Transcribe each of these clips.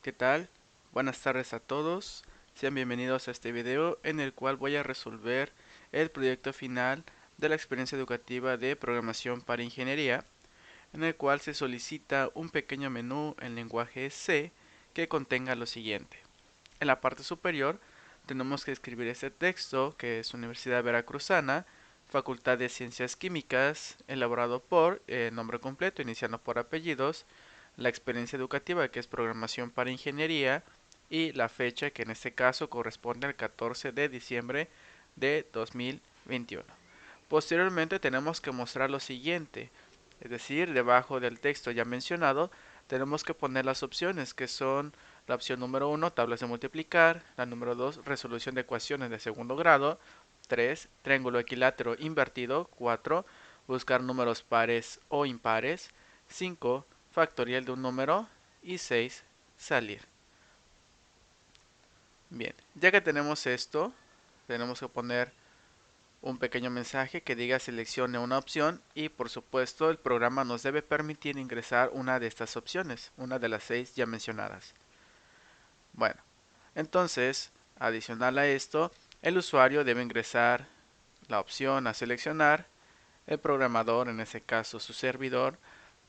¿Qué tal? Buenas tardes a todos. Sean bienvenidos a este video en el cual voy a resolver el proyecto final de la experiencia educativa de programación para ingeniería, en el cual se solicita un pequeño menú en lenguaje C que contenga lo siguiente. En la parte superior tenemos que escribir este texto que es Universidad Veracruzana, Facultad de Ciencias Químicas, elaborado por nombre completo, iniciando por apellidos, la experiencia educativa que es programación para ingeniería y la fecha que en este caso corresponde al 14 de diciembre de 2021. Posteriormente tenemos que mostrar lo siguiente, es decir, debajo del texto ya mencionado tenemos que poner las opciones que son la opción número 1, tablas de multiplicar, la número 2, resolución de ecuaciones de segundo grado, 3, triángulo equilátero invertido, 4, buscar números pares o impares, 5, factorial de un número y 6, salir. Bien, ya que tenemos esto, tenemos que poner un pequeño mensaje que diga seleccione una opción y por supuesto el programa nos debe permitir ingresar una de estas opciones, una de las 6 ya mencionadas. Bueno, entonces, adicional a esto, el usuario debe ingresar la opción a seleccionar, el programador, en este caso su servidor,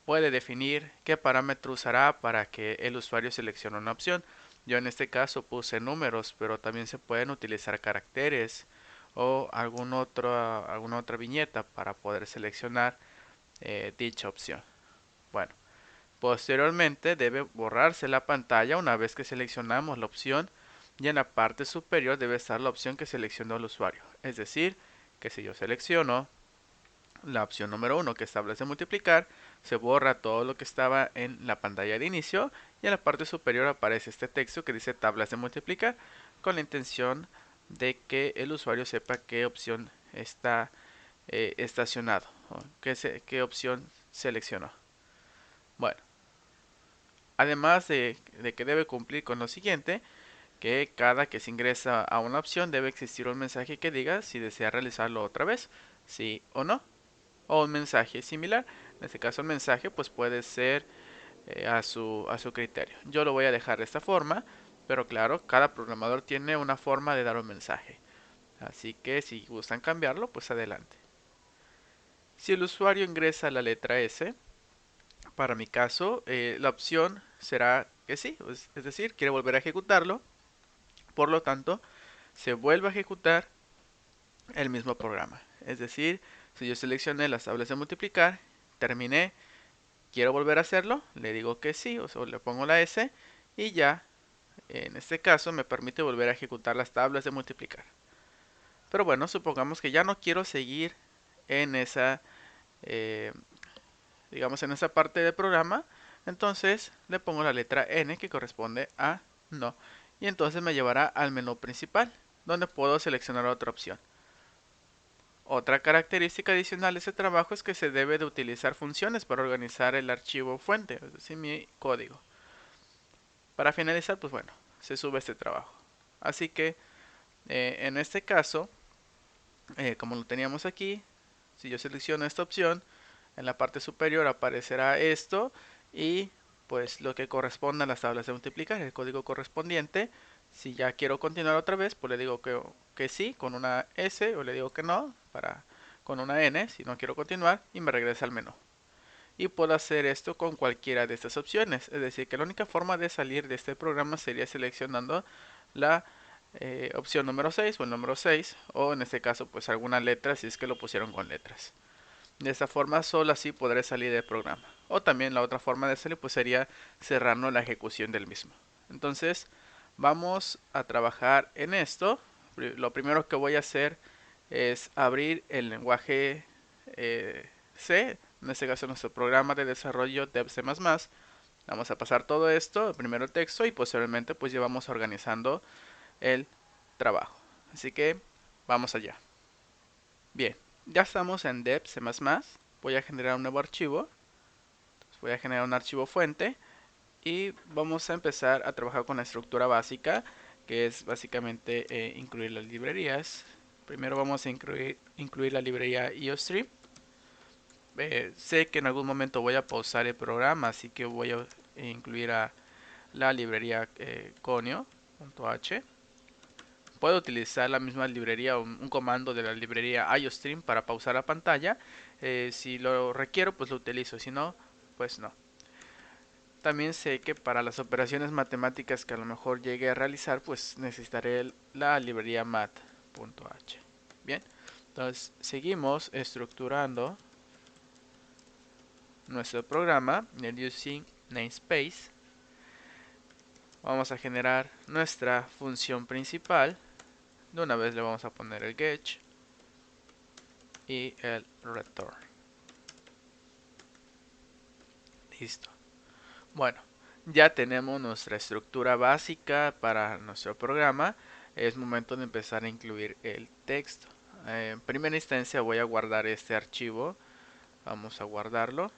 puede definir qué parámetro usará para que el usuario seleccione una opción. Yo en este caso puse números, pero también se pueden utilizar caracteres o alguna otra viñeta para poder seleccionar dicha opción. Bueno, posteriormente debe borrarse la pantalla una vez que seleccionamos la opción y en la parte superior debe estar la opción que seleccionó el usuario. Es decir, que si yo selecciono la opción número 1 que establece multiplicar, se borra todo lo que estaba en la pantalla de inicio y en la parte superior aparece este texto que dice tablas de multiplicar con la intención de que el usuario sepa qué opción está estacionado o qué opción seleccionó. Bueno, además de que debe cumplir con lo siguiente, que cada que se ingresa a una opción debe existir un mensaje que diga si desea realizarlo otra vez, sí o no, o un mensaje similar. En este caso el mensaje pues puede ser a su criterio. Yo lo voy a dejar de esta forma, pero claro, cada programador tiene una forma de dar un mensaje. Así que si gustan cambiarlo, pues adelante. Si el usuario ingresa la letra S, para mi caso, la opción será que sí, es decir, quiere volver a ejecutarlo. Por lo tanto, se vuelve a ejecutar el mismo programa. Es decir, si yo seleccioné las tablas de multiplicar, terminé, quiero volver a hacerlo, le digo que sí, o sea, le pongo la S y ya, en este caso, me permite volver a ejecutar las tablas de multiplicar. Pero bueno, supongamos que ya no quiero seguir en esa, eh, digamos, en esa parte del programa, entonces le pongo la letra N que corresponde a no. Y entonces me llevará al menú principal, donde puedo seleccionar otra opción. Otra característica adicional de este trabajo es que se debe de utilizar funciones para organizar el archivo fuente, es decir, mi código. Para finalizar, pues bueno, se sube este trabajo. Así que en este caso, como lo teníamos aquí, si yo selecciono esta opción, en la parte superior aparecerá esto y pues lo que corresponde a las tablas de multiplicar, el código correspondiente. Si ya quiero continuar otra vez, pues le digo que sí con una S o le digo que no con una N si no quiero continuar y me regresa al menú. Y puedo hacer esto con cualquiera de estas opciones, es decir que la única forma de salir de este programa sería seleccionando la opción número 6 o el número 6 o en este caso pues alguna letra si es que lo pusieron con letras. De esta forma solo así podré salir del programa. O también la otra forma de salir pues sería cerrando la ejecución del mismo. Entonces vamos a trabajar en esto. Lo primero que voy a hacer es abrir el lenguaje C, en este caso nuestro programa de desarrollo de C++. Vamos a pasar todo esto, primero el texto y posteriormente pues ya vamos organizando el trabajo. Así que vamos allá. Bien, ya estamos en Dev C++. Voy a generar un nuevo archivo. Voy a generar un archivo fuente y vamos a empezar a trabajar con la estructura básica, que es básicamente incluir las librerías. Primero vamos a incluir la librería IOStream. Sé que en algún momento voy a pausar el programa, así que voy a incluir la librería conio.h. Puedo utilizar la misma librería o un comando de la librería iostream para pausar la pantalla. Si lo requiero, pues lo utilizo. Si no, pues no. También sé que para las operaciones matemáticas que a lo mejor llegue a realizar, pues necesitaré la librería mat.h. Bien, entonces seguimos estructurando nuestro programa en el using namespace. Vamos a generar nuestra función principal. De una vez le vamos a poner el get y el return. Listo. Bueno, ya tenemos nuestra estructura básica para nuestro programa. Es momento de empezar a incluir el texto. En primera instancia voy a guardar este archivo. Vamos a guardarlo.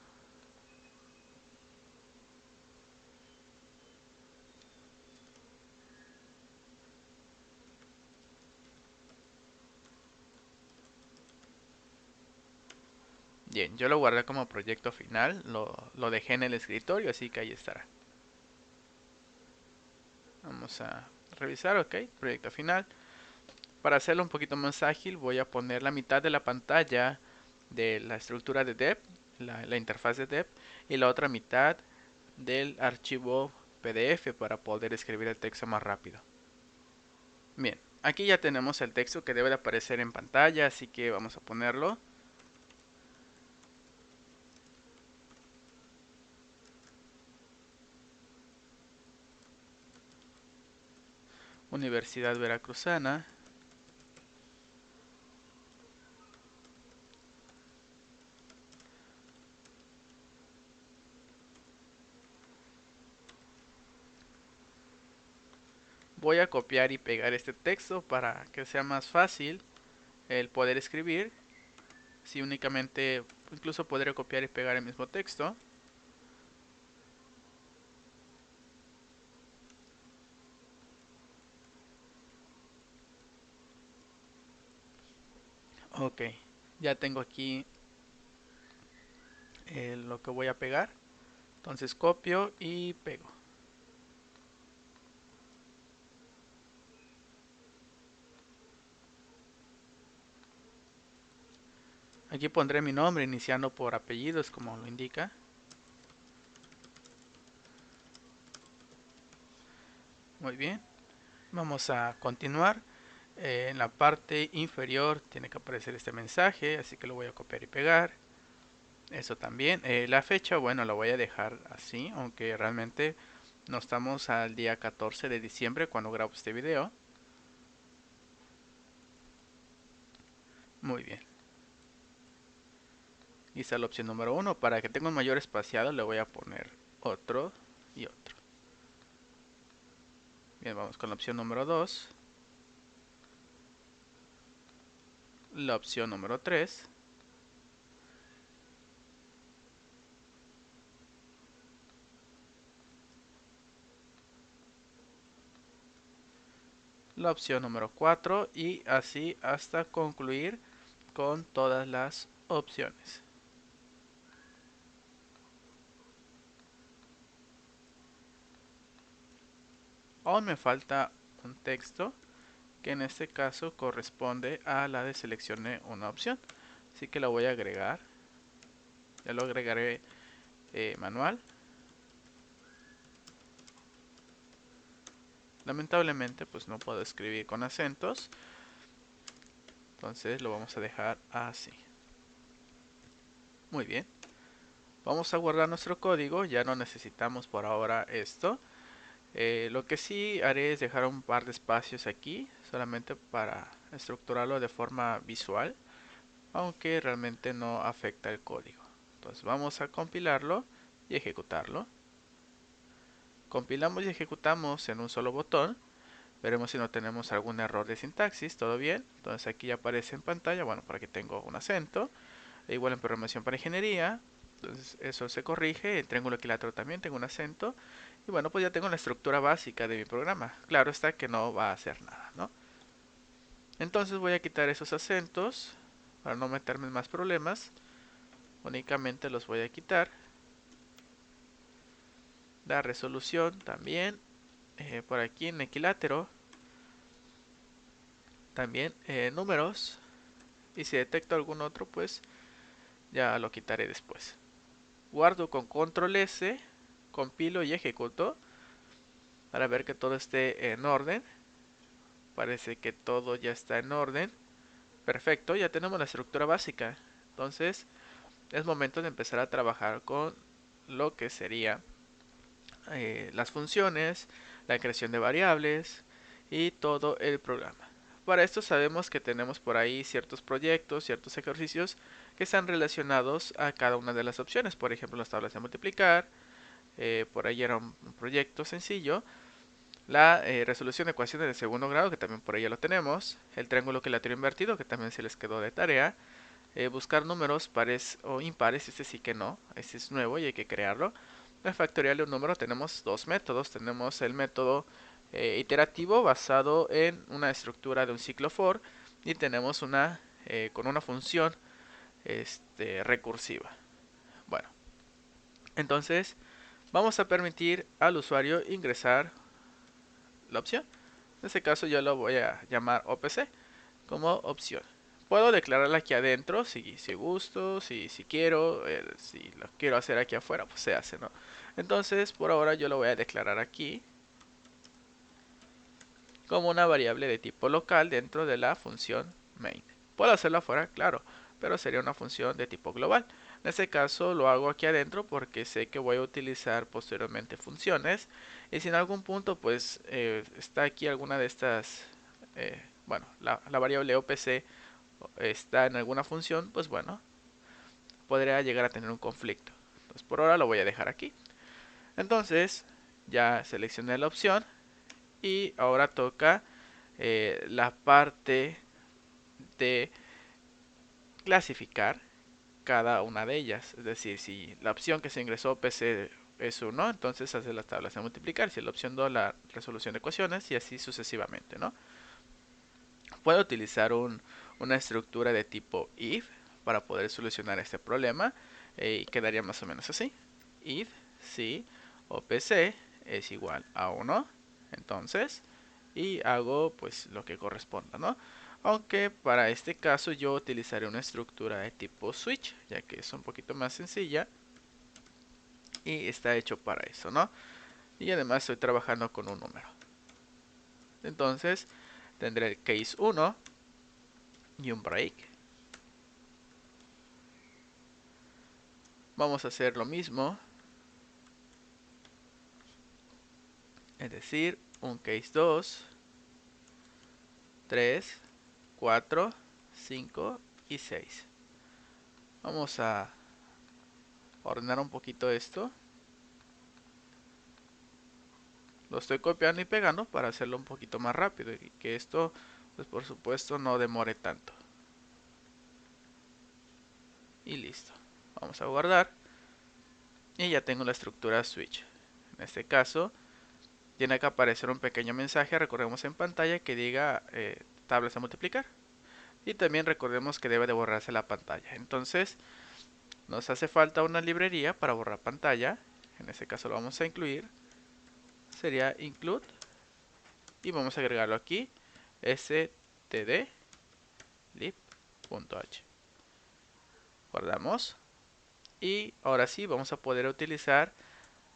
Bien, yo lo guardé como proyecto final. Lo dejé en el escritorio, así que ahí estará. Vamos a revisar, ok, proyecto final. Para hacerlo un poquito más ágil, voy a poner la mitad de la pantalla de la estructura de dep, la interfaz de dep, y la otra mitad del archivo PDF para poder escribir el texto más rápido. Bien, aquí ya tenemos el texto que debe de aparecer en pantalla, así que vamos a ponerlo. Universidad Veracruzana. Voy a copiar y pegar este texto para que sea más fácil el poder escribir. Si únicamente, incluso podré copiar y pegar el mismo texto. Ok, ya tengo aquí lo que voy a pegar. Entonces copio y pego. Aquí pondré mi nombre iniciando por apellidos como lo indica. Muy bien. Vamos a continuar. En la parte inferior tiene que aparecer este mensaje, así que lo voy a copiar y pegar. Eso también. La fecha, bueno, la voy a dejar así, aunque realmente no estamos al día 14 de diciembre cuando grabo este video. Muy bien. Y está la opción número 1. Para que tenga un mayor espaciado le voy a poner otro y otro. Bien, vamos con la opción número 2. La opción número 3. La opción número 4 y así hasta concluir con todas las opciones. Aún me falta un texto que en este caso corresponde a la de seleccione una opción, así que la voy a agregar. Ya lo agregaré manual. Lamentablemente pues no puedo escribir con acentos, entonces lo vamos a dejar así. Muy bien, vamos a guardar nuestro código, ya no necesitamos por ahora esto. Lo que sí haré es dejar un par de espacios aquí, solamente para estructurarlo de forma visual, aunque realmente no afecta el código. Entonces vamos a compilarlo y ejecutarlo. Compilamos y ejecutamos en un solo botón. Veremos si no tenemos algún error de sintaxis, todo bien. Entonces aquí ya aparece en pantalla, bueno, por aquí tengo un acento. Igual en programación para ingeniería, entonces eso se corrige. En triángulo equilátero también tengo un acento. Y bueno, pues ya tengo la estructura básica de mi programa. Claro está que no va a hacer nada, ¿no? Entonces voy a quitar esos acentos para no meterme en más problemas. Únicamente los voy a quitar. La resolución también, por aquí en equilátero, también números, y si detecto algún otro pues ya lo quitaré después. Guardo con control S, compilo y ejecuto para ver que todo esté en orden. Parece que todo ya está en orden. Perfecto, ya tenemos la estructura básica. Entonces es momento de empezar a trabajar con lo que sería las funciones, la creación de variables y todo el programa. Para esto sabemos que tenemos por ahí ciertos proyectos, ciertos ejercicios que están relacionados a cada una de las opciones. Por ejemplo, las tablas de multiplicar, por ahí era un proyecto sencillo. La resolución de ecuaciones de segundo grado, que también por ahí ya lo tenemos. El triángulo equilátero invertido, que también se les quedó de tarea. Buscar números pares o impares, este sí que no, este es nuevo y hay que crearlo. La factorial de un número tenemos dos métodos. Tenemos el método iterativo basado en una estructura de un ciclo for y tenemos una con una función recursiva. Bueno, entonces vamos a permitir al usuario ingresar la opción. En este caso yo lo voy a llamar OPC como opción. Puedo declararla aquí adentro si gusto, si quiero, si lo quiero hacer aquí afuera, pues se hace, ¿no? Entonces, por ahora yo lo voy a declarar aquí como una variable de tipo local dentro de la función main. Puedo hacerlo afuera, claro, pero sería una función de tipo global. En este caso lo hago aquí adentro porque sé que voy a utilizar posteriormente funciones. Y si en algún punto pues está aquí alguna de estas, bueno, la variable OPC está en alguna función, pues bueno, podría llegar a tener un conflicto. Entonces por ahora lo voy a dejar aquí. Entonces ya seleccioné la opción y ahora toca la parte de clasificar cada una de ellas. Es decir, si la opción que se ingresó PC es 1, entonces hace las tablas de multiplicar. Si la opción 2, la resolución de ecuaciones y así sucesivamente, ¿no? Puedo utilizar una estructura de tipo if para poder solucionar este problema y quedaría más o menos así. If si OPC es igual a 1, entonces, y hago pues lo que corresponda, ¿no? Aunque para este caso yo utilizaré una estructura de tipo switch, ya que es un poquito más sencilla y está hecho para eso, ¿no? Y además estoy trabajando con un número. Entonces tendré el case 1 y un break. Vamos a hacer lo mismo, es decir, un case 2, 3, 4, 5 y 6. Vamos a ordenar un poquito esto. Lo estoy copiando y pegando para hacerlo un poquito más rápido y que esto, pues por supuesto, no demore tanto. Y listo. Vamos a guardar. Y ya tengo la estructura switch. En este caso, tiene que aparecer un pequeño mensaje, recordemos en pantalla, que diga tablas a multiplicar. Y también recordemos que debe de borrarse la pantalla. Entonces, nos hace falta una librería para borrar pantalla. En este caso lo vamos a incluir. Sería include. Y vamos a agregarlo aquí. std lib.h. Guardamos. Y ahora sí vamos a poder utilizar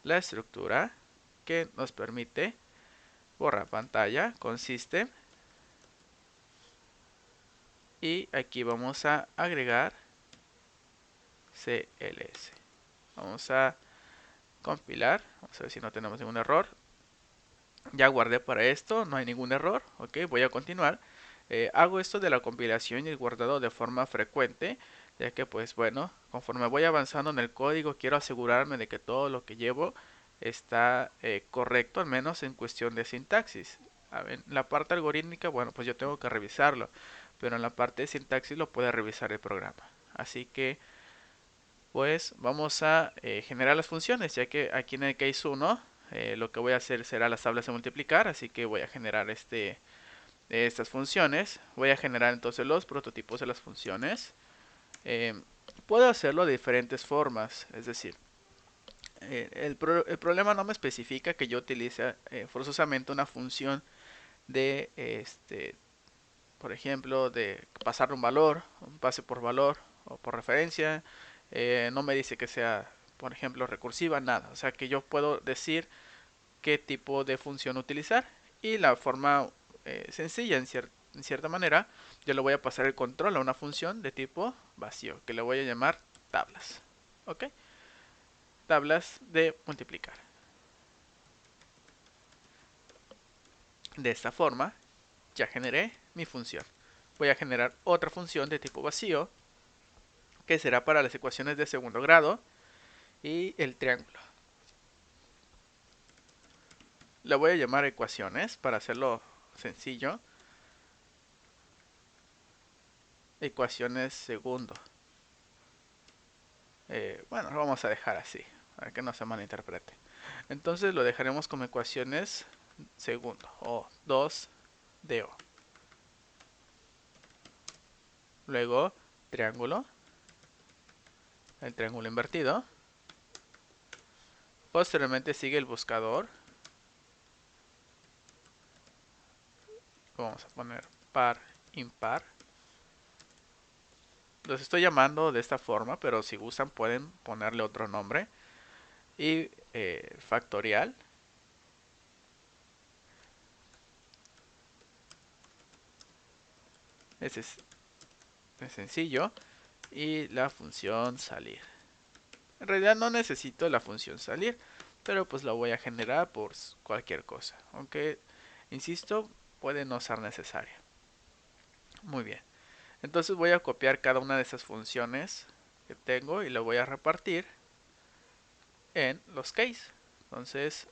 la estructura que nos permite borrar pantalla con system. Y aquí vamos a agregar cls. Vamos a compilar. Vamos a ver si no tenemos ningún error. Ya guardé para esto, no hay ningún error. Ok, voy a continuar. Hago esto de la compilación y el guardado de forma frecuente, ya que pues bueno, conforme voy avanzando en el código quiero asegurarme de que todo lo que llevo está correcto, al menos en cuestión de sintaxis. A ver, la parte algorítmica, bueno, pues yo tengo que revisarlo, pero en la parte de sintaxis lo puede revisar el programa. Así que pues vamos a generar las funciones, ya que aquí en el case 1 lo que voy a hacer será las tablas de multiplicar, así que voy a generar estas funciones. Voy a generar entonces los prototipos de las funciones. Puedo hacerlo de diferentes formas, es decir, El problema no me especifica que yo utilice forzosamente una función de, por ejemplo, de pasarle un valor, un pase por valor o por referencia. No me dice que sea, por ejemplo, recursiva, nada. O sea que yo puedo decir qué tipo de función utilizar y la forma sencilla en cierta manera, yo le voy a pasar el control a una función de tipo vacío que le voy a llamar tablas. ¿Ok? Tablas de multiplicar. De esta forma ya generé mi función. Voy a generar otra función de tipo vacío que será para las ecuaciones de segundo grado y el triángulo. Le voy a llamar ecuaciones para hacerlo sencillo. Ecuaciones segundo. Bueno, lo vamos a dejar así, para que no se malinterprete. Entonces lo dejaremos como ecuaciones segundo, o 2DO. Luego, triángulo, el triángulo invertido. Posteriormente sigue el buscador. Vamos a poner par, impar. Los estoy llamando de esta forma, pero si gustan pueden ponerle otro nombre. Y factorial. Ese es sencillo. Y la función salir. En realidad no necesito la función salir, pero pues la voy a generar por cualquier cosa. Aunque, insisto, puede no ser necesaria. Muy bien. Entonces voy a copiar cada una de esas funciones que tengo y lo voy a repartir en los case. Entonces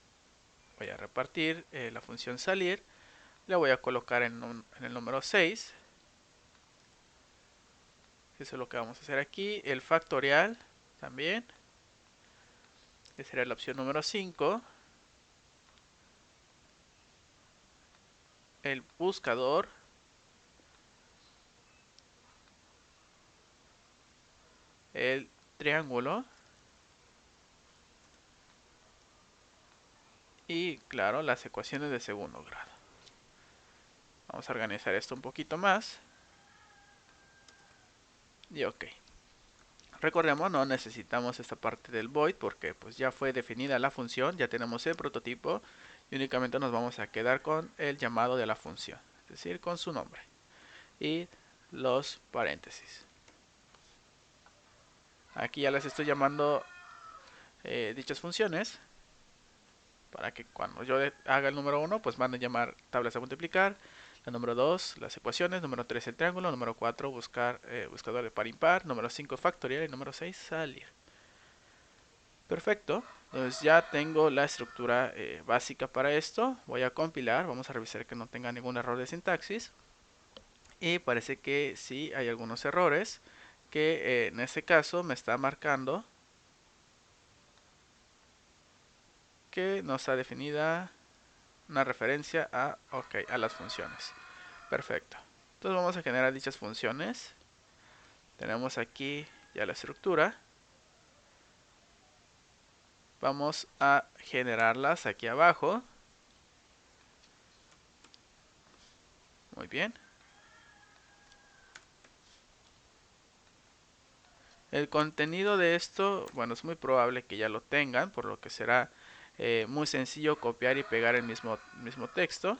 voy a repartir la función salir. La voy a colocar en el número 6. Eso es lo que vamos a hacer aquí. El factorial también, que sería la opción número 5. El buscador. El triángulo. Y claro, las ecuaciones de segundo grado. Vamos a organizar esto un poquito más. Y ok. Recordemos, no necesitamos esta parte del void porque pues ya fue definida la función, ya tenemos el prototipo y únicamente nos vamos a quedar con el llamado de la función, es decir, con su nombre y los paréntesis. Aquí ya les estoy llamando dichas funciones para que cuando yo haga el número 1 pues van a llamar tablas de multiplicar, la número 2 las ecuaciones, número 3 el triángulo, número 4 buscador de par impar, número 5 factorial y número 6 salir. Perfecto, entonces ya tengo la estructura básica para esto. Voy a compilar, vamos a revisar que no tenga ningún error de sintaxis. Y parece que sí hay algunos errores que en este caso me está marcando que no está definida una referencia a las funciones. Perfecto, entonces vamos a generar dichas funciones. Tenemos aquí ya la estructura. Vamos a generarlas aquí abajo. Muy bien. El contenido de esto, bueno, es muy probable que ya lo tengan, por lo que será muy sencillo copiar y pegar el mismo texto.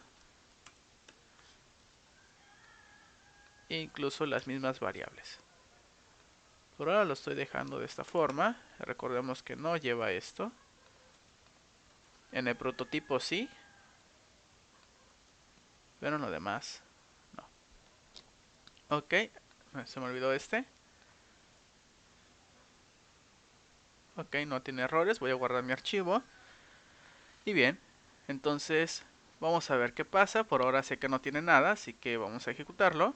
E incluso las mismas variables. Por ahora lo estoy dejando de esta forma. Recordemos que no lleva esto. En el prototipo sí, pero en lo demás no. Ok, se me olvidó este. Ok, no tiene errores, voy a guardar mi archivo. Y bien, entonces vamos a ver qué pasa. Por ahora sé que no tiene nada, así que vamos a ejecutarlo.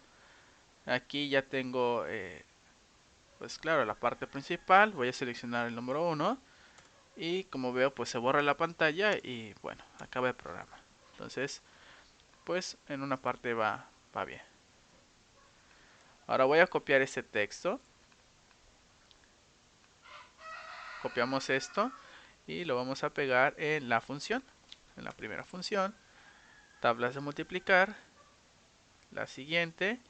Aquí ya tengo, pues claro, la parte principal. Voy a seleccionar el número 1. Y como veo, pues se borra la pantalla y bueno, acaba el programa. Entonces, pues en una parte va bien. Ahora voy a copiar este texto. Copiamos esto y lo vamos a pegar en la función, en la primera función, tablas de multiplicar, la siguiente,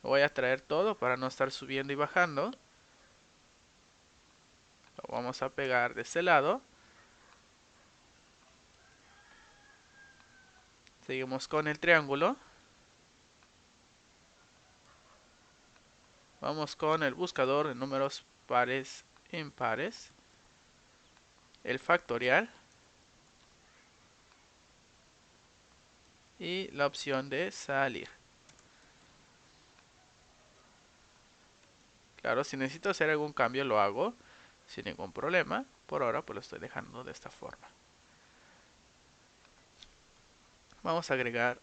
voy a traer todo para no estar subiendo y bajando, lo vamos a pegar de este lado, seguimos con el triángulo, vamos con el buscador de números pares impares, el factorial y la opción de salir. Claro, si necesito hacer algún cambio lo hago sin ningún problema. Por ahora pues lo estoy dejando de esta forma. Vamos a agregar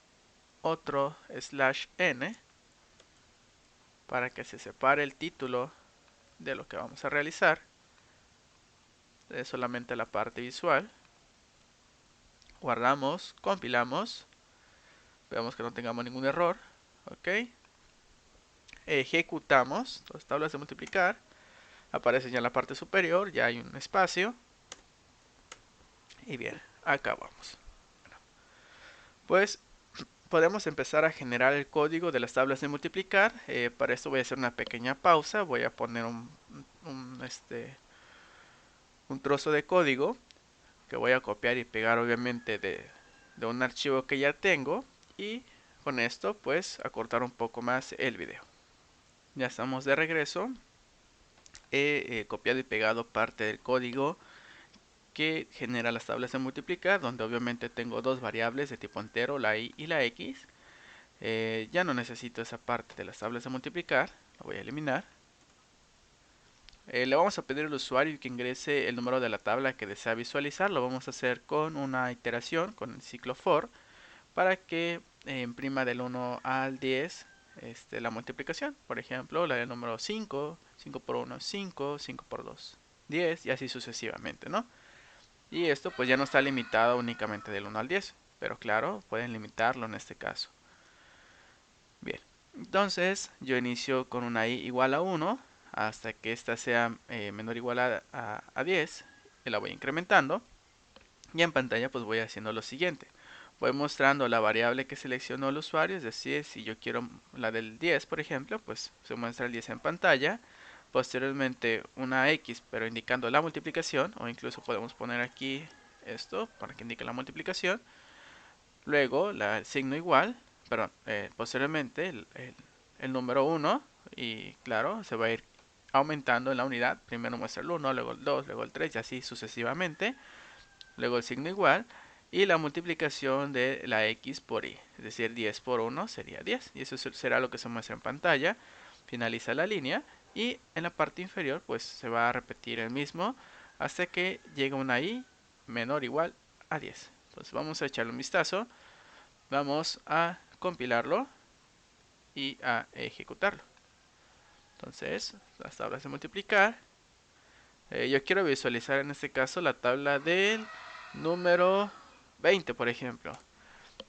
otro /n para que se separe el título de lo que vamos a realizar. Es solamente la parte visual. Guardamos, compilamos. Veamos que no tengamos ningún error. Ok. Ejecutamos. Las tablas de multiplicar. Aparece ya en la parte superior. Ya hay un espacio. Y bien, acá vamos. Pues podemos empezar a generar el código de las tablas de multiplicar. Para esto voy a hacer una pequeña pausa. Voy a poner un trozo de código que voy a copiar y pegar obviamente de un archivo que ya tengo. Y con esto pues acortar un poco más el video. Ya estamos de regreso. He copiado y pegado parte del código que genera las tablas de multiplicar, donde obviamente tengo dos variables de tipo entero, la y la x. Ya no necesito esa parte de las tablas de multiplicar, la voy a eliminar. Le vamos a pedir al usuario que ingrese el número de la tabla que desea visualizar. Lo vamos a hacer con una iteración, con el ciclo for, para que imprima del 1 al 10 la multiplicación. Por ejemplo, la del número 5, 5 por 1 5, 5 por 2 10 y así sucesivamente, ¿no? Y esto pues ya no está limitado únicamente del 1 al 10, pero claro, pueden limitarlo en este caso. Bien, entonces yo inicio con una i igual a 1 hasta que esta sea menor o igual a 10 y la voy incrementando. Y en pantalla pues voy haciendo lo siguiente. Voy mostrando la variable que seleccionó el usuario, es decir, si yo quiero la del 10, por ejemplo, pues se muestra el 10 en pantalla. Posteriormente una X, pero indicando la multiplicación, o incluso podemos poner aquí esto para que indique la multiplicación. Luego el signo igual, perdón, posteriormente el número 1, y claro, se va a ir aumentando en la unidad. Primero muestra el 1, luego el 2, luego el 3 y así sucesivamente. Luego el signo igual y la multiplicación de la x por y, es decir, 10 por 1 sería 10, y eso será lo que se muestra en pantalla. Finaliza la línea y en la parte inferior pues se va a repetir el mismo hasta que llegue una y menor o igual a 10. Entonces vamos a echarle un vistazo, vamos a compilarlo y a ejecutarlo. Entonces las tablas de multiplicar, yo quiero visualizar en este caso la tabla del número 20, por ejemplo.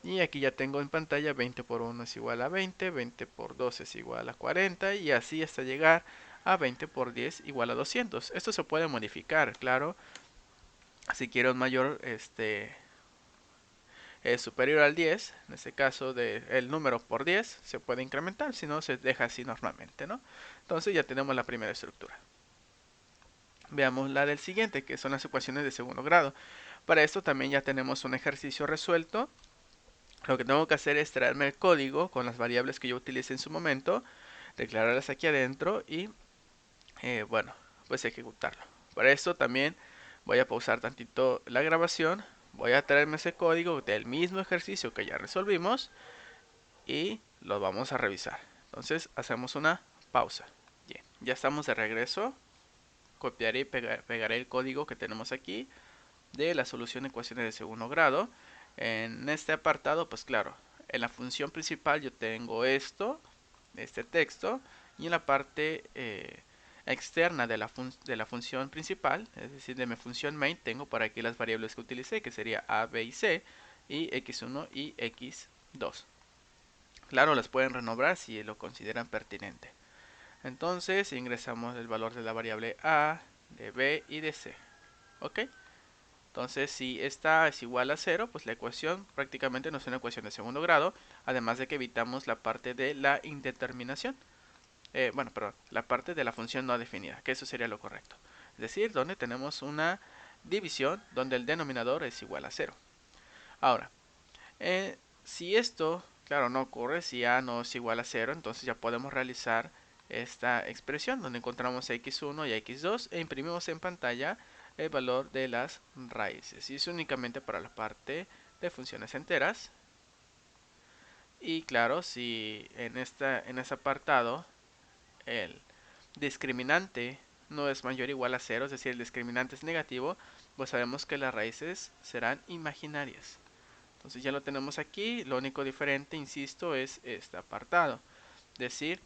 Y aquí ya tengo en pantalla 20 por 1 es igual a 20, 20 por 2 es igual a 40 y así hasta llegar a 20 por 10 igual a 200. Esto se puede modificar, claro. Si quiero un mayor superior al 10, en este caso el número por 10 se puede incrementar, si no se deja así normalmente, ¿no? Entonces ya tenemos la primera estructura. Veamos la del siguiente, que son las ecuaciones de segundo grado. Para esto también ya tenemos un ejercicio resuelto. Lo que tengo que hacer es traerme el código con las variables que yo utilicé en su momento, declararlas aquí adentro y, bueno, pues ejecutarlo. Para esto también voy a pausar tantito la grabación, voy a traerme ese código del mismo ejercicio que ya resolvimos y lo vamos a revisar. Entonces hacemos una pausa. Bien, ya estamos de regreso. Copiaré y pegaré el código que tenemos aquí de la solución de ecuaciones de segundo grado. En este apartado, pues claro, en la función principal yo tengo este texto, y en la parte externa de la función principal, es decir, de mi función main, tengo por aquí las variables que utilicé, que sería a, b y c, y x1 y x2. Claro, las pueden renombrar si lo consideran pertinente. Entonces ingresamos el valor de la variable a, de b y de c. ¿Ok? Entonces, si esta es igual a 0, pues la ecuación prácticamente no es una ecuación de segundo grado, además de que evitamos la parte de la indeterminación. Bueno, perdón, la parte de la función no definida, que eso sería lo correcto. Es decir, donde tenemos una división donde el denominador es igual a 0. Ahora, si esto, claro, no ocurre, si a no es igual a 0, entonces ya podemos realizar esta expresión donde encontramos x1 y x2 e imprimimos en pantalla el valor de las raíces. Y es únicamente para la parte de funciones enteras. Y claro, si en ese apartado el discriminante no es mayor o igual a 0, es decir, el discriminante es negativo, pues sabemos que las raíces serán imaginarias. Entonces ya lo tenemos aquí, lo único diferente, insisto, es este apartado. Decir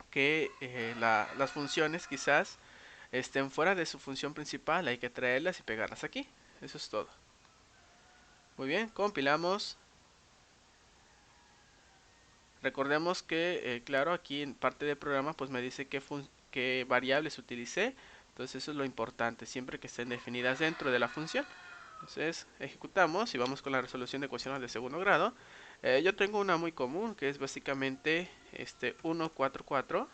que las funciones quizás estén fuera de su función principal, hay que traerlas y pegarlas aquí. Eso es todo. Muy bien, compilamos. Recordemos que, claro, aquí en parte del programa pues me dice qué variables utilicé. Entonces eso es lo importante, siempre que estén definidas dentro de la función. Entonces ejecutamos y vamos con la resolución de ecuaciones de segundo grado. Yo tengo una muy común que es básicamente 1, 4, 4,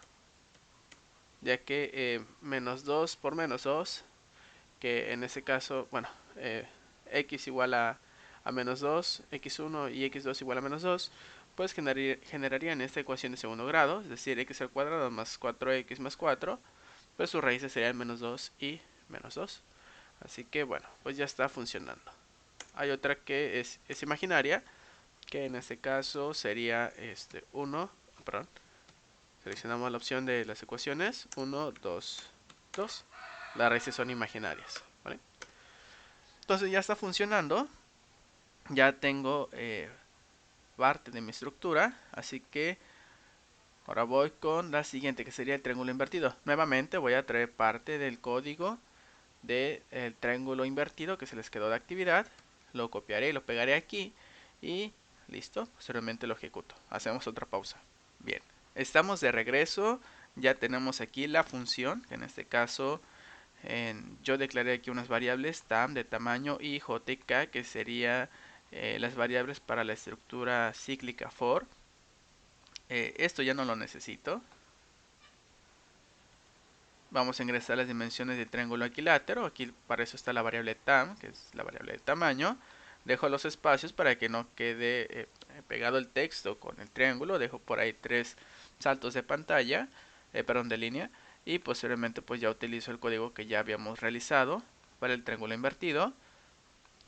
ya que menos 2 por menos 2, que en ese caso, bueno, x igual a menos 2, x1 y x2 igual a menos 2, pues generarían esta ecuación de segundo grado, es decir, x al cuadrado más 4x más 4, pues sus raíces serían menos 2 y menos 2. Así que bueno, pues ya está funcionando. Hay otra que es imaginaria, que en este caso sería 1, perdón, seleccionamos la opción de las ecuaciones, 1, 2, 2. Las raíces son imaginarias, ¿vale? Entonces ya está funcionando, ya tengo parte de mi estructura, así que ahora voy con la siguiente, que sería el triángulo invertido. Nuevamente voy a traer parte del código del triángulo invertido que se les quedó de actividad, lo copiaré y lo pegaré aquí y listo, posteriormente lo ejecuto. Hacemos otra pausa. Bien, estamos de regreso, ya tenemos aquí la función, que en este caso yo declaré aquí unas variables tam de tamaño y jk, que sería las variables para la estructura cíclica for. Esto ya no lo necesito. Vamos a ingresar las dimensiones del triángulo equilátero. Aquí para eso está la variable tam, que es la variable de tamaño. Dejo los espacios para que no quede pegado el texto con el triángulo. Dejo por ahí 3 saltos de pantalla, perdón, de línea. Y posteriormente pues ya utilizo el código que ya habíamos realizado para el triángulo invertido.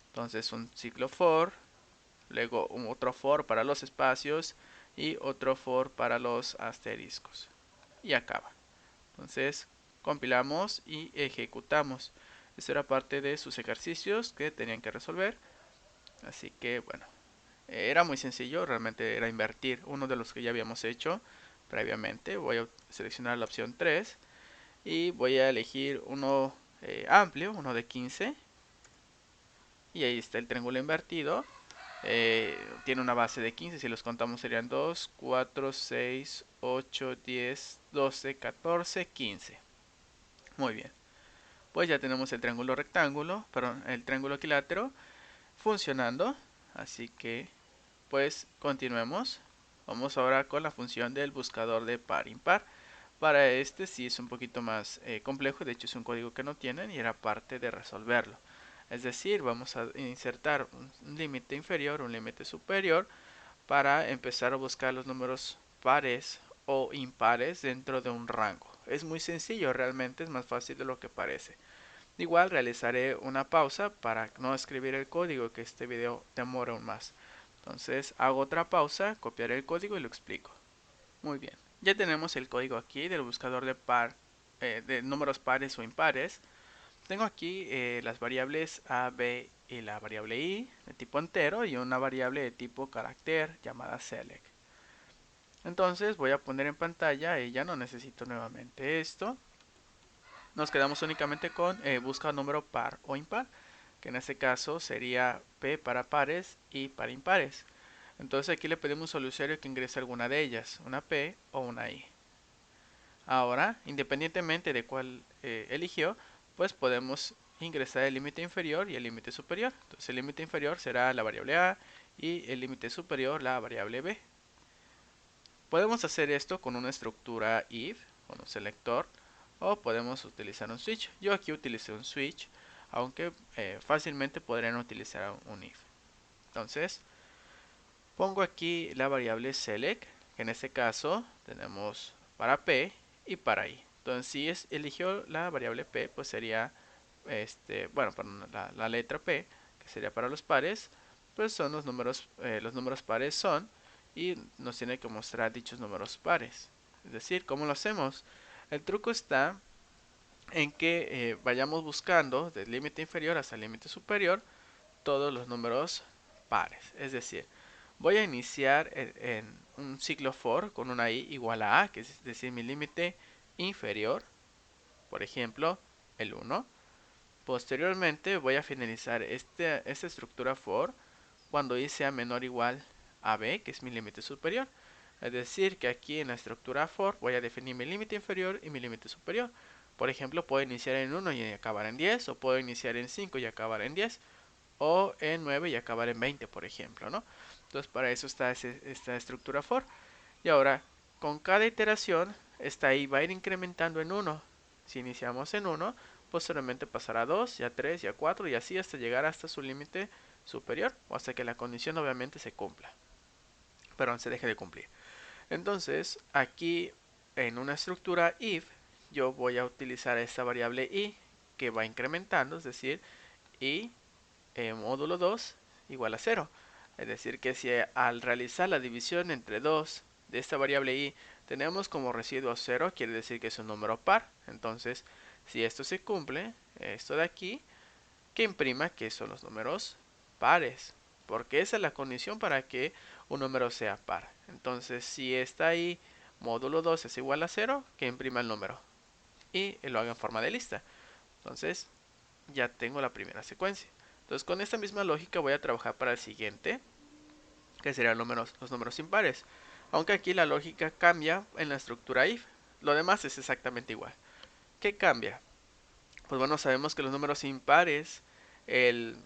Entonces un ciclo for, luego otro for para los espacios y otro for para los asteriscos. Y acaba. Entonces compilamos y ejecutamos. Esto era parte de sus ejercicios que tenían que resolver. Así que bueno, era muy sencillo, realmente era invertir uno de los que ya habíamos hecho previamente. Voy a seleccionar la opción 3 y voy a elegir uno amplio, uno de 15. Y ahí está el triángulo invertido. Tiene una base de 15, si los contamos serían 2, 4, 6, 8, 10, 12, 14, 15. Muy bien, pues ya tenemos el triángulo rectángulo, perdón, el triángulo equilátero funcionando. Así que pues continuemos. Vamos ahora con la función del buscador de par impar. Para este sí es un poquito más complejo, de hecho es un código que no tienen y era parte de resolverlo. Es decir, vamos a insertar un límite inferior, un límite superior, para empezar a buscar los números pares o impares dentro de un rango. Es muy sencillo, realmente es más fácil de lo que parece. Igual realizaré una pausa para no escribir el código, que este video demora aún más. Entonces hago otra pausa, copiaré el código y lo explico. Muy bien, ya tenemos el código aquí del buscador de números pares o impares. Tengo aquí las variables a, b y la variable i de tipo entero y una variable de tipo carácter llamada select. Entonces voy a poner en pantalla y ya no necesito nuevamente esto. Nos quedamos únicamente con busca número par o impar, que en este caso sería p para pares y para impares. Entonces aquí le pedimos al usuario que ingrese alguna de ellas, una p o una i. Ahora, independientemente de cuál eligió, pues podemos ingresar el límite inferior y el límite superior. Entonces el límite inferior será la variable a y el límite superior la variable b. Podemos hacer esto con una estructura if, con un selector, o podemos utilizar un switch. Yo aquí utilicé un switch, aunque fácilmente podrían utilizar un if. Entonces, pongo aquí la variable select, que en este caso tenemos para p y para i. Entonces, si eligió la variable p, pues sería, bueno, la letra p, que sería para los pares, pues son los números pares son, y nos tiene que mostrar dichos números pares. Es decir, ¿cómo lo hacemos? El truco está en que vayamos buscando del límite inferior hasta el límite superior todos los números pares. Es decir, voy a iniciar en un ciclo for con una i igual a a, que es decir, mi límite inferior, por ejemplo, el 1. Posteriormente voy a finalizar esta estructura for cuando i sea menor o igual a b, que es mi límite superior. Es decir, que aquí en la estructura for voy a definir mi límite inferior y mi límite superior. Por ejemplo, puedo iniciar en 1 y acabar en 10, o puedo iniciar en 5 y acabar en 10, o en 9 y acabar en 20, por ejemplo, ¿no? Entonces, para eso está esta estructura for. Y ahora, con cada iteración, esta i va a ir incrementando en 1. Si iniciamos en 1, posteriormente pasará a 2, y a 3, y a 4, y así hasta llegar hasta su límite superior, o hasta que la condición obviamente se cumpla. Perdón, se deje de cumplir. Entonces, aquí en una estructura if, yo voy a utilizar esta variable i, que va incrementando, es decir, i módulo 2 igual a 0. Es decir, que si al realizar la división entre 2 de esta variable i tenemos como residuo 0, quiere decir que es un número par. Entonces, si esto se cumple, esto de aquí, que imprima que son los números pares, porque esa es la condición para que un número sea par. Entonces, si está i módulo 2 es igual a 0, que imprima el número y lo haga en forma de lista. Entonces, ya tengo la primera secuencia. Entonces, con esta misma lógica voy a trabajar para el siguiente, que serían los números impares. Aunque aquí la lógica cambia en la estructura if. Lo demás es exactamente igual. ¿Qué cambia? Pues bueno, sabemos que los números impares, en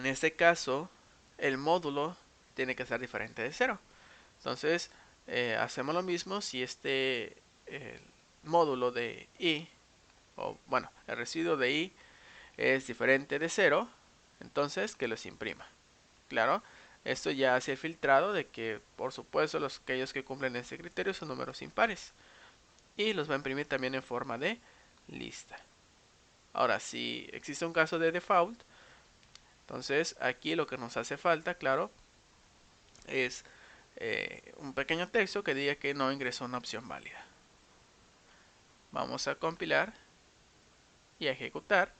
este caso, el módulo tiene que ser diferente de 0. Entonces, hacemos lo mismo si el módulo de i, o bueno, el residuo de i es diferente de 0, entonces que los imprima. Claro, esto ya hace el filtrado de que, por supuesto, aquellos que cumplen este criterio son números impares. Y los va a imprimir también en forma de lista. Ahora, si existe un caso de default, entonces aquí lo que nos hace falta, claro, es un pequeño texto que diga que no ingresó una opción válida. Vamos a compilar y a ejecutar.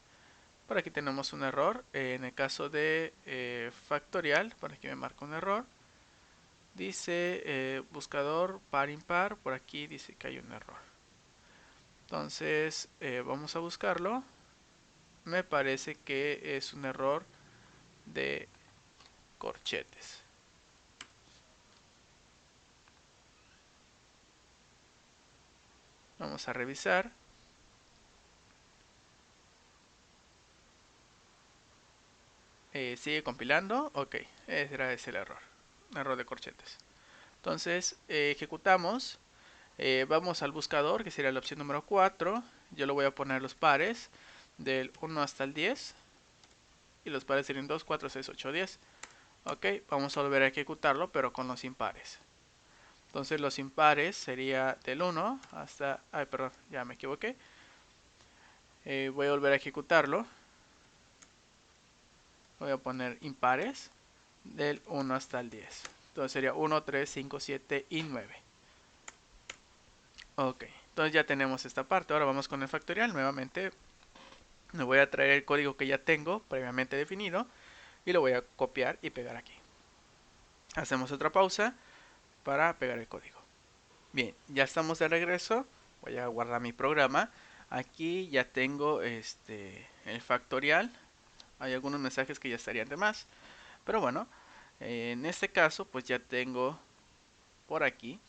Por aquí tenemos un error. En el caso de factorial, por aquí me marca un error. Dice buscador par impar. Por aquí dice que hay un error. Entonces vamos a buscarlo. Me parece que es un error de corchetes. Vamos a revisar. Sigue compilando. Ok, ese es el error. Un error de corchetes. Entonces ejecutamos. Vamos al buscador, que sería la opción número 4. Yo le voy a poner los pares del 1 hasta el 10. Y los pares serían 2, 4, 6, 8, 10. Ok, vamos a volver a ejecutarlo, pero con los impares. Entonces los impares sería del 1 hasta... Ay, perdón, ya me equivoqué. Voy a volver a ejecutarlo. Voy a poner impares del 1 hasta el 10. Entonces sería 1, 3, 5, 7 y 9. Ok, entonces ya tenemos esta parte. Ahora vamos con el factorial. Nuevamente me voy a traer el código que ya tengo previamente definido y lo voy a copiar y pegar aquí. Hacemos otra pausa para pegar el código. Bien, ya estamos de regreso. Voy a guardar mi programa. Aquí ya tengo el factorial. Hay algunos mensajes que ya estarían de más. Pero bueno, en este caso pues ya tengo por aquí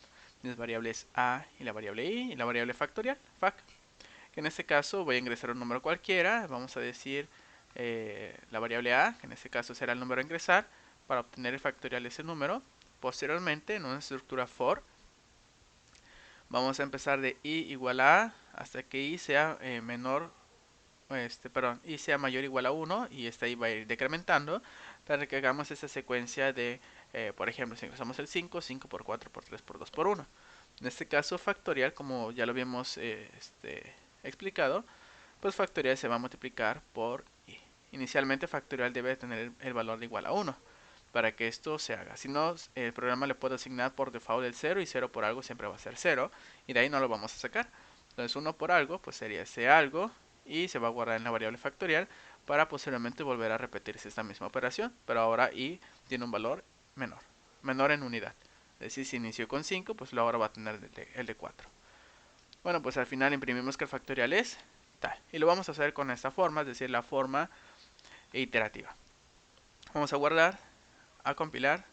mis variables a y la variable i y la variable factorial, fac, que en este caso voy a ingresar un número cualquiera, vamos a decir la variable a, que en este caso será el número a ingresar, para obtener el factorial de ese número. Posteriormente, en una estructura for, vamos a empezar de i igual a hasta que i sea menor, i sea mayor o igual a 1, y ahí va a ir decrementando para que hagamos esa secuencia de, por ejemplo, si ingresamos el 5, 5 por 4 por 3 por 2 por 1. En este caso factorial, como ya lo habíamos explicado, pues factorial se va a multiplicar por i. Inicialmente factorial debe tener el valor de igual a 1 para que esto se haga. Si no, el programa le puede asignar por default el 0, y 0 por algo siempre va a ser 0, y de ahí no lo vamos a sacar. Entonces 1 por algo pues sería ese algo, y se va a guardar en la variable factorial para posteriormente volver a repetirse esta misma operación, pero ahora i tiene un valor menor en unidad. Es decir, si inició con 5, pues ahora va a tener el de 4. Bueno, pues al final imprimimos que el factorial es tal, y lo vamos a hacer con esta forma, es decir, la forma iterativa. Vamos a guardar, a compilar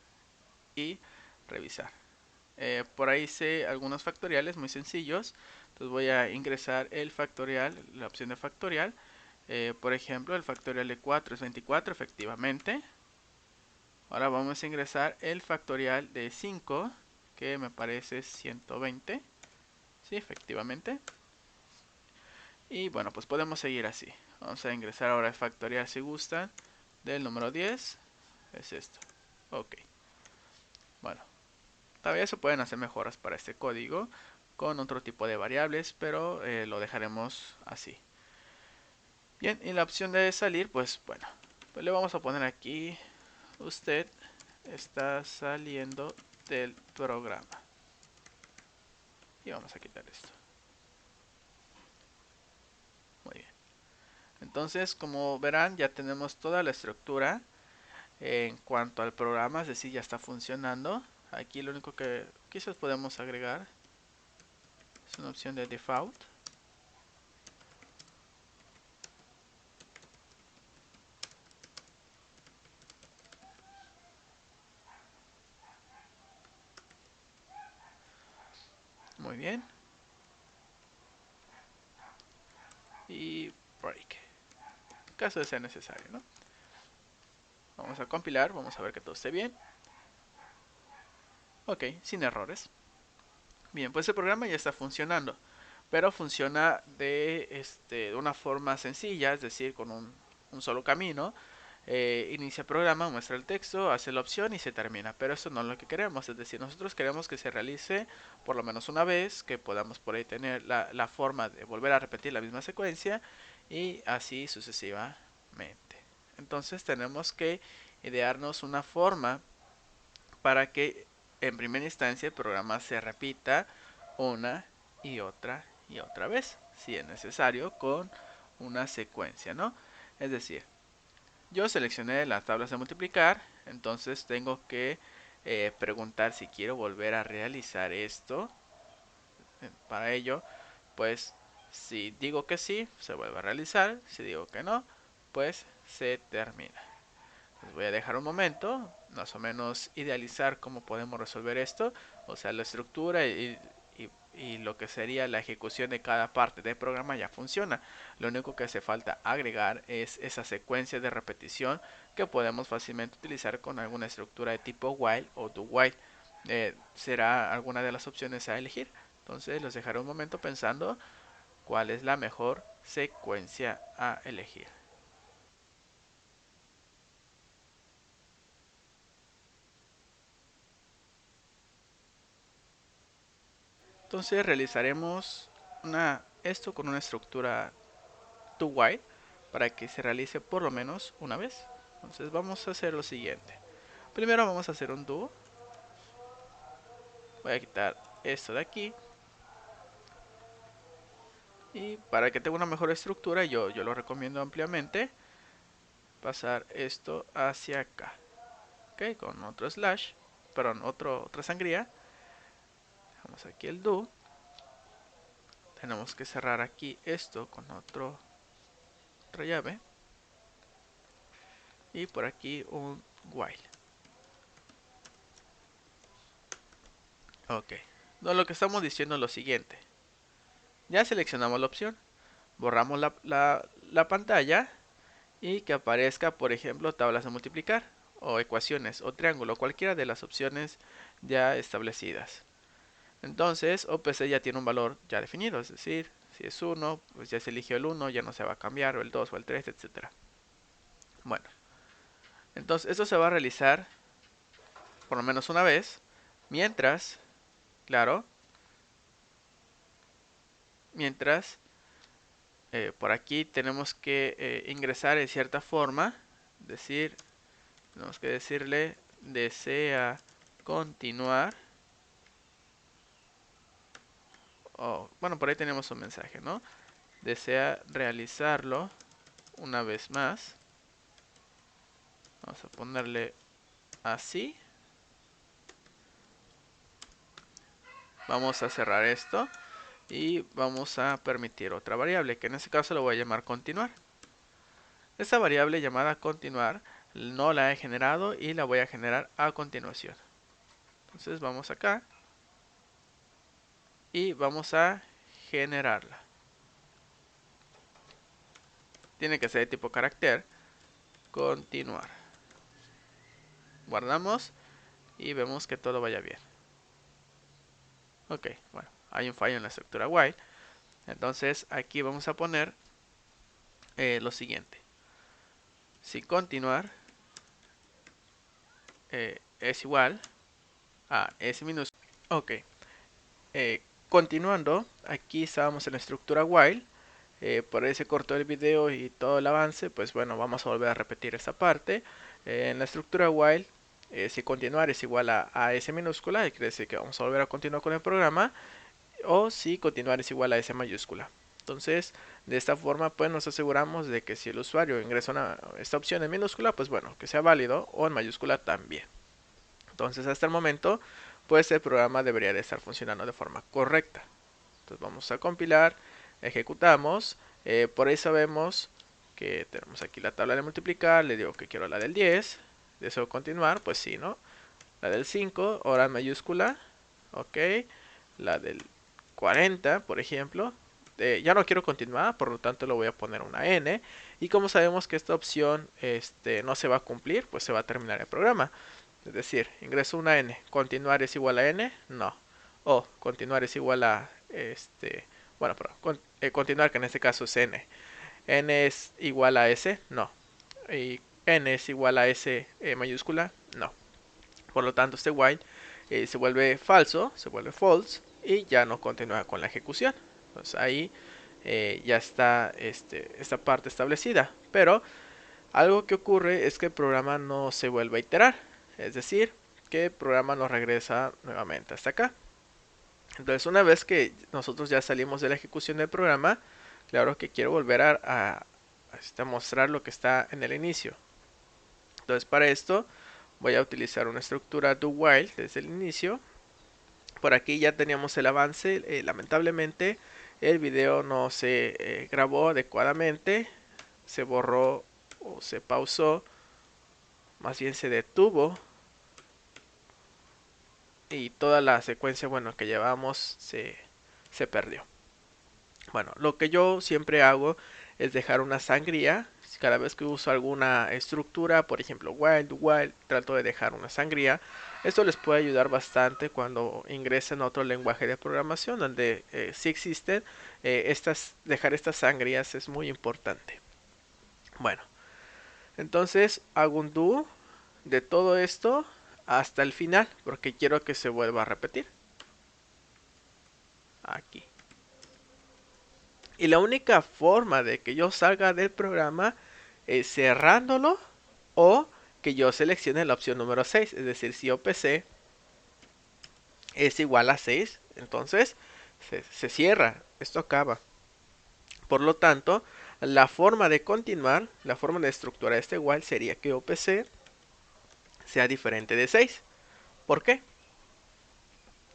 y revisar. Por ahí hice algunos factoriales muy sencillos. Entonces voy a ingresar el factorial, la opción de factorial. Por ejemplo, el factorial de 4 es 24, efectivamente. Ahora vamos a ingresar el factorial de 5, que me parece 120. Sí, efectivamente. Y bueno, pues podemos seguir así. Vamos a ingresar ahora el factorial, si gustan, del número 10. Es esto. Ok. Bueno, todavía se pueden hacer mejoras para este código con otro tipo de variables, pero lo dejaremos así. Bien, y la opción de salir, pues bueno, pues le vamos a poner aquí: usted está saliendo del programa. Y vamos a quitar esto. Muy bien. Entonces, como verán, ya tenemos toda la estructura en cuanto al programa, es decir, ya está funcionando. Aquí lo único que quizás podemos agregar es una opción de default. Muy bien. Y break, en caso de ser necesario, ¿no? Vamos a compilar, vamos a ver que todo esté bien. Ok, sin errores. Bien, pues el programa ya está funcionando, pero funciona de una forma sencilla, es decir, con un solo camino. Inicia el programa, muestra el texto, hace la opción y se termina. Pero eso no es lo que queremos, es decir, nosotros queremos que se realice por lo menos una vez, que podamos por ahí tener la forma de volver a repetir la misma secuencia, y así sucesivamente. Entonces tenemos que idearnos una forma para que en primera instancia el programa se repita una y otra vez, si es necesario, con una secuencia, ¿no? Es decir, yo seleccioné las tablas de multiplicar, entonces tengo que preguntar si quiero volver a realizar esto. Para ello, pues si digo que sí, se vuelve a realizar; si digo que no, pues se termina. Les voy a dejar un momento, más o menos idealizar cómo podemos resolver esto, o sea, la estructura y lo que sería la ejecución de cada parte del programa ya funciona. Lo único que hace falta agregar es esa secuencia de repetición que podemos fácilmente utilizar con alguna estructura de tipo while o do while. Será alguna de las opciones a elegir. Entonces los dejaré un momento pensando cuál es la mejor secuencia a elegir. Entonces realizaremos esto con una estructura do while para que se realice por lo menos una vez. Entonces vamos a hacer lo siguiente. Primero vamos a hacer un do. Voy a quitar esto de aquí. Y para que tenga una mejor estructura, yo lo recomiendo ampliamente pasar esto hacia acá. Ok, con otro slash, perdón, otra sangría. Dejamos aquí el do. Tenemos que cerrar aquí esto con otra llave. Y por aquí un while. Ok. No, lo que estamos diciendo es lo siguiente. Ya seleccionamos la opción. Borramos la pantalla y que aparezca, por ejemplo, tablas de multiplicar o ecuaciones o triángulo, cualquiera de las opciones ya establecidas. Entonces OPC ya tiene un valor ya definido, es decir, si es 1, pues ya se eligió el 1, ya no se va a cambiar, o el 2 o el 3, etcétera. Bueno, entonces esto se va a realizar por lo menos una vez, mientras, claro, mientras por aquí tenemos que ingresar en cierta forma, decir, tenemos que decirle desea continuar. Bueno, por ahí tenemos un mensaje, ¿no? Desea realizarlo una vez más. Vamos a ponerle así. Vamos a cerrar esto y vamos a permitir otra variable, que en este caso lo voy a llamar continuar. Esta variable llamada continuar no la he generado y la voy a generar a continuación. Entonces vamos acá y vamos a generarla. Tiene que ser de tipo carácter. Continuar. Guardamos y vemos que todo vaya bien. Ok, bueno, hay un fallo en la estructura while. Entonces aquí vamos a poner lo siguiente. Si continuar es igual a S minúscula. Ok, continuando, aquí estábamos en la estructura while. Por ahí se cortó el video y todo el avance, pues bueno, vamos a volver a repetir esta parte. En la estructura while, si continuar es igual a S minúscula, quiere decir que vamos a volver a continuar con el programa, o si continuar es igual a S mayúscula. Entonces, de esta forma, pues nos aseguramos de que si el usuario ingresa esta opción en minúscula, pues bueno, que sea válido, o en mayúscula también. Entonces, hasta el momento, pues el programa debería de estar funcionando de forma correcta. Entonces vamos a compilar, ejecutamos, por ahí sabemos que tenemos aquí la tabla de multiplicar, le digo que quiero la del 10, deseo continuar, pues sí, ¿no? La del 5, ahora en mayúscula, ok, la del 40, por ejemplo, ya no quiero continuar, por lo tanto lo voy a poner una N, y como sabemos que esta opción no se va a cumplir, pues se va a terminar el programa. Es decir, ingreso una N, continuar es igual a N, no. O continuar es igual a bueno, pero continuar, que en este caso es N. N es igual a S, no. Y N es igual a S mayúscula, no. Por lo tanto, este while se vuelve falso, se vuelve false y ya no continúa con la ejecución. Entonces ahí ya está esta parte establecida. Pero algo que ocurre es que el programa no se vuelve a iterar. Es decir, que el programa nos regresa nuevamente hasta acá. Entonces, una vez que nosotros ya salimos de la ejecución del programa, claro que quiero volver a mostrar lo que está en el inicio. Entonces, para esto voy a utilizar una estructura do while desde el inicio. Por aquí ya teníamos el avance. Lamentablemente, el video no se grabó adecuadamente. Se borró o se pausó. Más bien se detuvo. Y toda la secuencia, bueno, que llevamos se perdió. Bueno, lo que yo siempre hago es dejar una sangría. Cada vez que uso alguna estructura, por ejemplo, while, trato de dejar una sangría. Esto les puede ayudar bastante cuando ingresen a otro lenguaje de programación, donde sí existen. Dejar estas sangrías es muy importante. Bueno, entonces hago un do de todo esto hasta el final, porque quiero que se vuelva a repetir. Aquí. Y la única forma de que yo salga del programa es cerrándolo o que yo seleccione la opción número 6. Es decir, si OPC es igual a 6, entonces se cierra. Esto acaba. Por lo tanto, la forma de continuar, la forma de estructurar este while sería que OPC sea diferente de 6. ¿Por qué?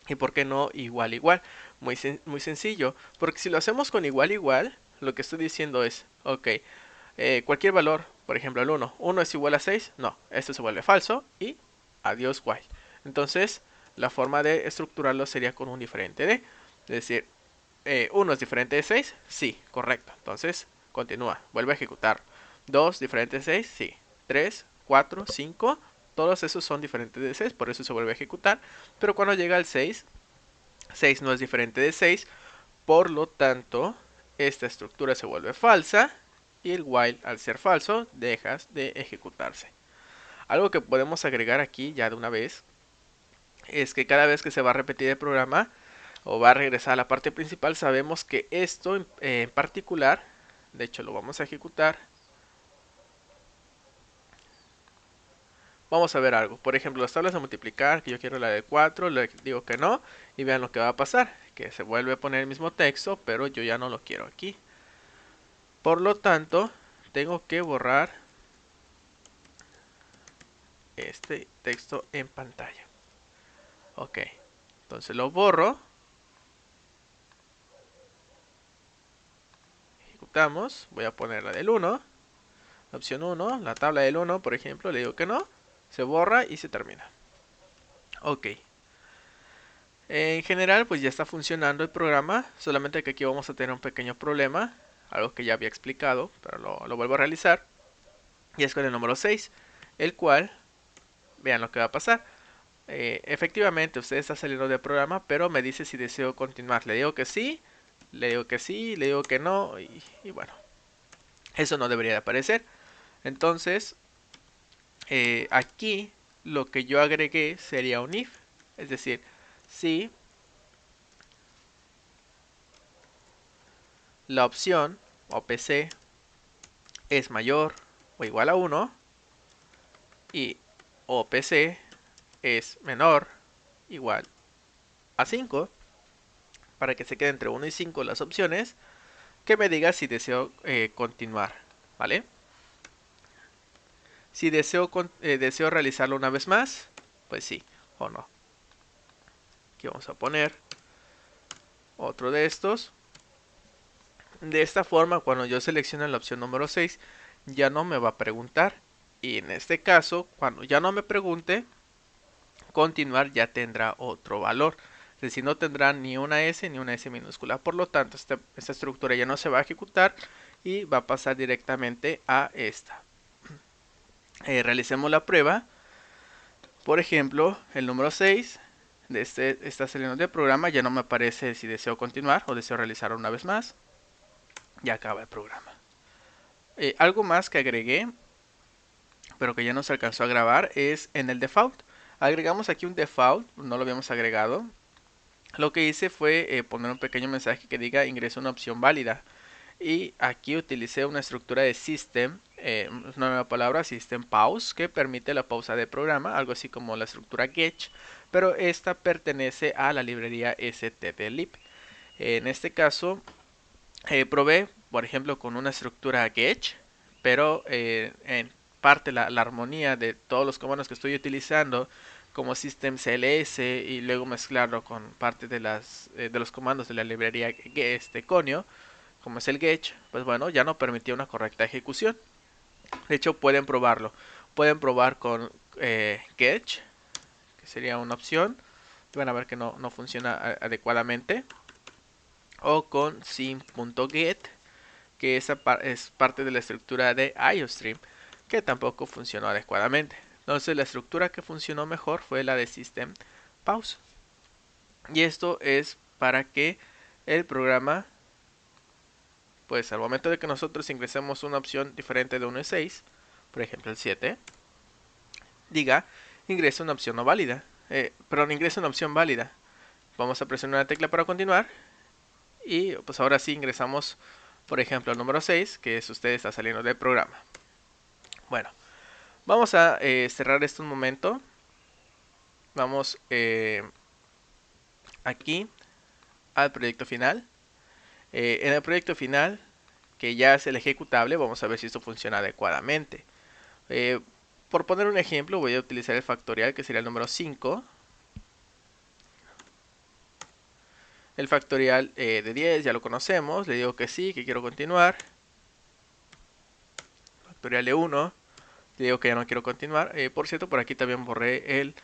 ¿Y por qué no igual igual? Muy sencillo. Porque si lo hacemos con igual igual, lo que estoy diciendo es, ok, cualquier valor, por ejemplo el 1. 1 es igual a 6, no, esto se vuelve falso y adiós while. Entonces, la forma de estructurarlo sería con un diferente de. Es decir, 1 es diferente de 6, sí, correcto. Entonces, continúa, vuelve a ejecutar. 2 diferente de 6, sí. 3, 4, 5, todos esos son diferentes de 6, por eso se vuelve a ejecutar. Pero cuando llega al 6, 6 no es diferente de 6, por lo tanto, esta estructura se vuelve falsa y el while, al ser falso, deja de ejecutarse. Algo que podemos agregar aquí ya de una vez es que cada vez que se va a repetir el programa o va a regresar a la parte principal, sabemos que esto en particular, de hecho lo vamos a ejecutar. Vamos a ver algo, por ejemplo las tablas de multiplicar, que yo quiero la de 4, le digo que no, y vean lo que va a pasar, que se vuelve a poner el mismo texto, pero yo ya no lo quiero aquí. Por lo tanto, tengo que borrar este texto en pantalla. Ok, entonces lo borro. Ejecutamos, voy a poner la del 1, la opción 1, la tabla del 1, por ejemplo, le digo que no, se borra y se termina. Ok. En general, pues ya está funcionando el programa, solamente que aquí vamos a tener un pequeño problema, algo que ya había explicado, pero lo vuelvo a realizar. Y es con el número 6, el cual, vean lo que va a pasar. Efectivamente, usted está saliendo del programa, pero me dice si deseo continuar. Le digo que sí, le digo que sí, le digo que no, y bueno, eso no debería de aparecer. Entonces, aquí lo que yo agregué sería un if, es decir, si la opción OPC es mayor o igual a 1 y OPC es menor o igual a 5, para que se quede entre 1 y 5 las opciones, que me diga si deseo continuar, ¿vale? Si deseo realizarlo una vez más, pues sí o no. Aquí vamos a poner otro de estos. De esta forma, cuando yo seleccione la opción número 6, ya no me va a preguntar. Y en este caso, cuando ya no me pregunte, continuar ya tendrá otro valor. Es decir, no tendrá ni una S ni una S minúscula. Por lo tanto, esta estructura ya no se va a ejecutar y va a pasar directamente a esta. Realicemos la prueba. Por ejemplo, el número 6 de está saliendo del programa. Ya no me aparece si deseo continuar o deseo realizarlo una vez más. Ya acaba el programa. Algo más que agregué, pero que ya no se alcanzó a grabar, es en el default. Agregamos aquí un default, no lo habíamos agregado. Lo que hice fue poner un pequeño mensaje que diga ingresa una opción válida. Y aquí utilicé una estructura de system, una nueva palabra, system pause, que permite la pausa de programa, algo así como la estructura getch, pero esta pertenece a la librería stdlib. En este caso, probé, por ejemplo, con una estructura getch, pero en parte la armonía de todos los comandos que estoy utilizando, como system cls, y luego mezclarlo con parte de los comandos de la librería conio, como es el getch, pues bueno, ya no permitía una correcta ejecución. De hecho, pueden probarlo. Pueden probar con getch, que sería una opción. Van a ver que no funciona adecuadamente. O con sim.get, que esa es parte de la estructura de IOStream, que tampoco funcionó adecuadamente. Entonces la estructura que funcionó mejor fue la de System Pause. Y esto es para que el programa, pues al momento de que nosotros ingresemos una opción diferente de 1 y 6, por ejemplo el 7, diga ingresa una opción no válida. Perdón, ingresa una opción válida. Vamos a presionar una tecla para continuar. Y pues ahora sí ingresamos, por ejemplo, el número 6, que es usted está saliendo del programa. Bueno, vamos a cerrar esto un momento. Vamos aquí al proyecto final. En el proyecto final, que ya es el ejecutable, vamos a ver si esto funciona adecuadamente. Por poner un ejemplo, voy a utilizar el factorial, que sería el número 5. El factorial de 10 ya lo conocemos, le digo que sí, que quiero continuar. Factorial de 1, le digo que ya no quiero continuar. Por cierto, por aquí también borré el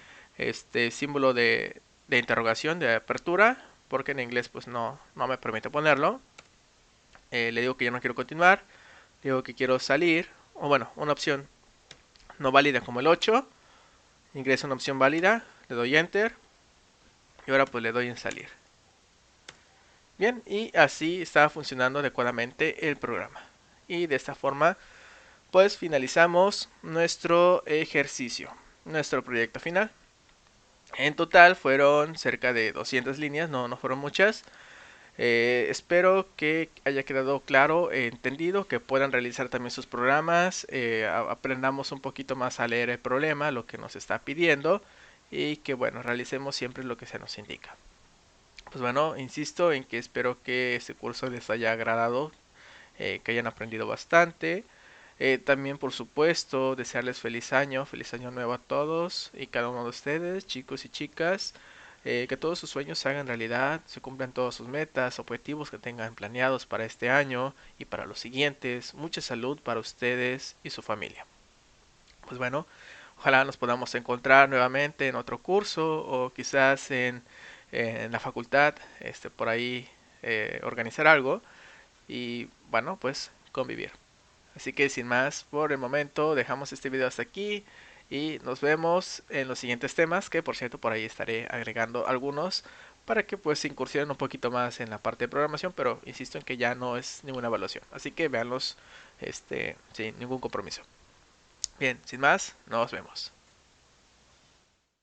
símbolo de interrogación, de apertura, porque en inglés pues no me permite ponerlo. Le digo que ya no quiero continuar, digo que quiero salir, o bueno, una opción no válida como el 8, ingreso una opción válida, le doy enter y ahora pues le doy en salir. Bien, y así está funcionando adecuadamente el programa. Y de esta forma pues finalizamos nuestro ejercicio, nuestro proyecto final. En total fueron cerca de 200 líneas, no fueron muchas. Espero que haya quedado claro, entendido, que puedan realizar también sus programas, aprendamos un poquito más a leer el problema, lo que nos está pidiendo y que bueno, realicemos siempre lo que se nos indica. Pues bueno, insisto en que espero que este curso les haya agradado, que hayan aprendido bastante. También, por supuesto, desearles feliz año nuevo a todos y cada uno de ustedes, chicos y chicas. Que todos sus sueños se hagan realidad, se cumplan todas sus metas, objetivos que tengan planeados para este año y para los siguientes. Mucha salud para ustedes y su familia. Pues bueno, ojalá nos podamos encontrar nuevamente en otro curso o quizás en la facultad, por ahí organizar algo y bueno, pues convivir. Así que sin más, por el momento dejamos este video hasta aquí y nos vemos en los siguientes temas, que por cierto por ahí estaré agregando algunos para que pues se incursionen un poquito más en la parte de programación, pero insisto en que ya no es ninguna evaluación, así que véanlos sin ningún compromiso. Bien, sin más, nos vemos.